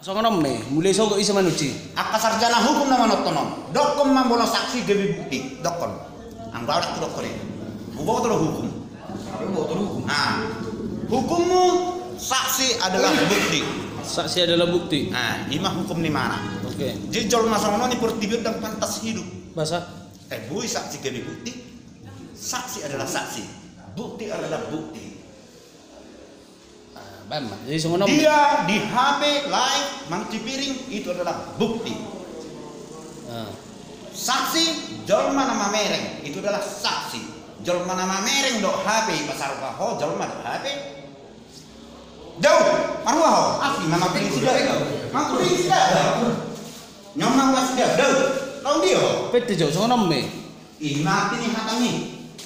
songonom me, mulai sogo isa manuci. Akka sarjana hukum nama notonom. Dokon mambola saksi gebi bukti. Dokon. Angga ada dokon ini. Bawa tuh hukum. Nah, hukummu saksi adalah bukti. Saksi adalah bukti. Nah, lima hukum di mana? Oke. Jadi jol masalah ini pertibet dan pantas hidup. Bahasa. Bui saksi gebi bukti. Saksi adalah saksi. Bukti adalah bukti. Bam, jadi songonom. Dia di HP live mangci piring itu adalah bukti. Saksi jolma nama mereng itu adalah saksi. Jolma nama mereng dok HP pasar kaho jolma dok HP. Jauh, marwah ho. Asli mama piring sudah. Mama piring sudah. Nyoma was sudah. Jauh. Tahu dia. Pete jauh songonom me. Mati nih hatami.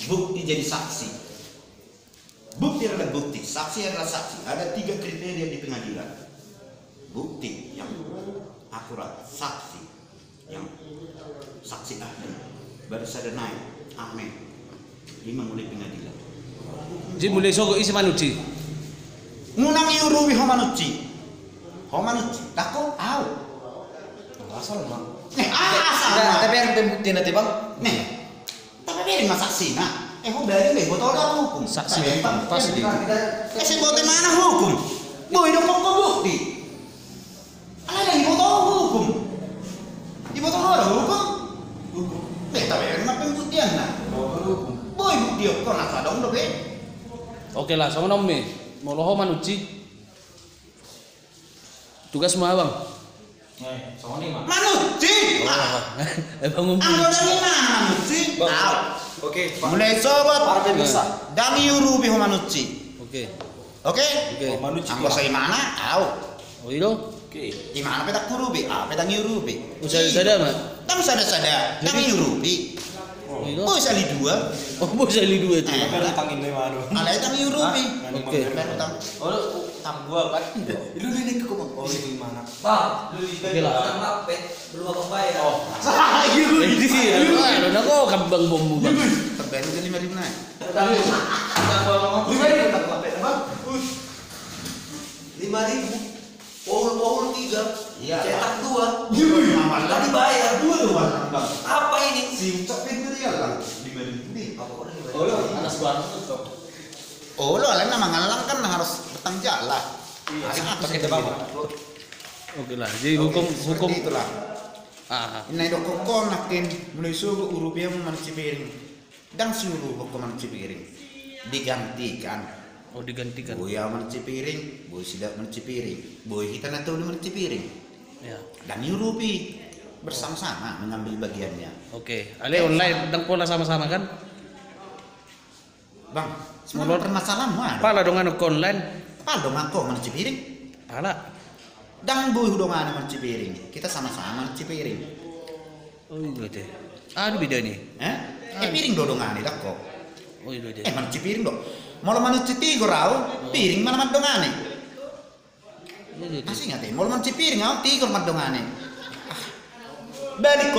Bukti jadi saksi. Bukti adalah bukti, saksi adalah saksi. Ada 3 kriteria di pengadilan. Bukti yang akurat, saksi yang saksi ahli. Baru saja naik, amin. 5 mulai pengadilan. Jadi mulai sogo isa manuci. Ngunang yuruwi homanuci. Homanuci, tako au. Asal mah. Asal. Tapi yang bukti nanti bang. Nih, tapi biarin mas saksi nak. Udah ini botol dah hukum. Saksi pasti. Si botol mana hukum? Boy dong kok bukti. Ada yang botol hukum. Di botol ada hukum. Tapi yang apa pembuktian nak? Boy bukti kok nak dong dong Oke lah, songonom me. Moloho manuci. Tugas semua bang. Manuci. Bang umum. Anggota dari mana manuci? Tahu. Oke. Mulai sobat. Partai bisa. Dami yurubi manuci. Oke. Oke. Oke. Anggota saya mana? Tahu. Oh iya. Oke. Di mana petak yurubi? Petak yurubi. Usah sada mak. Tam sada. Dami yurubi. Oh iya. Oh sali 2. Oh bisa li dua itu. Tapi tangin deh manu. Ada dami yurubi. Oke. Oh, tam gua kan. Lu ini ke kumang. Oh, di mana? Bang, lu di Oke lah. belum apa bayar. Oh. Ini sih. Aduh, nako kambang bombu bang. Terbayar ke 5.000 naik. Tapi kita ngomong 5.000 tak apa bang? 5.000. Pohon 3. Iya. Cetak 2. Iya. Tadi bayar 2 bang. Apa ini? Si ucapin itu dia bang. 5.000 nih. Apa orang dibayar? Oh, lu atas gua tuh. Oh lo alena mangalang kan harus bertanggung jawab. Iya. Pakai tebak. Oke lah. Jadi hukum itulah. Ini dok kok nakin mulai suruh urupiah memanci piring dan suruh kok memanci piring digantikan. Oh digantikan. Boy memanci piring, boy tidak memanci piring, boy kita nak tahu memanci piring. Ya. Dan yurupi bersama-sama mengambil bagiannya. Oke. Ale online dan pola sama-sama kan? Bang, semua permasalahan mana? Pala dong anu online. Pala dong aku memanci piring. Pala. Dan boy dong anu memanci piring. Kita sama-sama memanci piring. Oh iya deh. Aduh beda nih. Piring dodongan nih kok. Oh iya deh. Memanci piring dong. Mau memanci tiga rau, piring mana madongane? Masih nggak teh? Mau memanci piring, tiga madongane. Balik.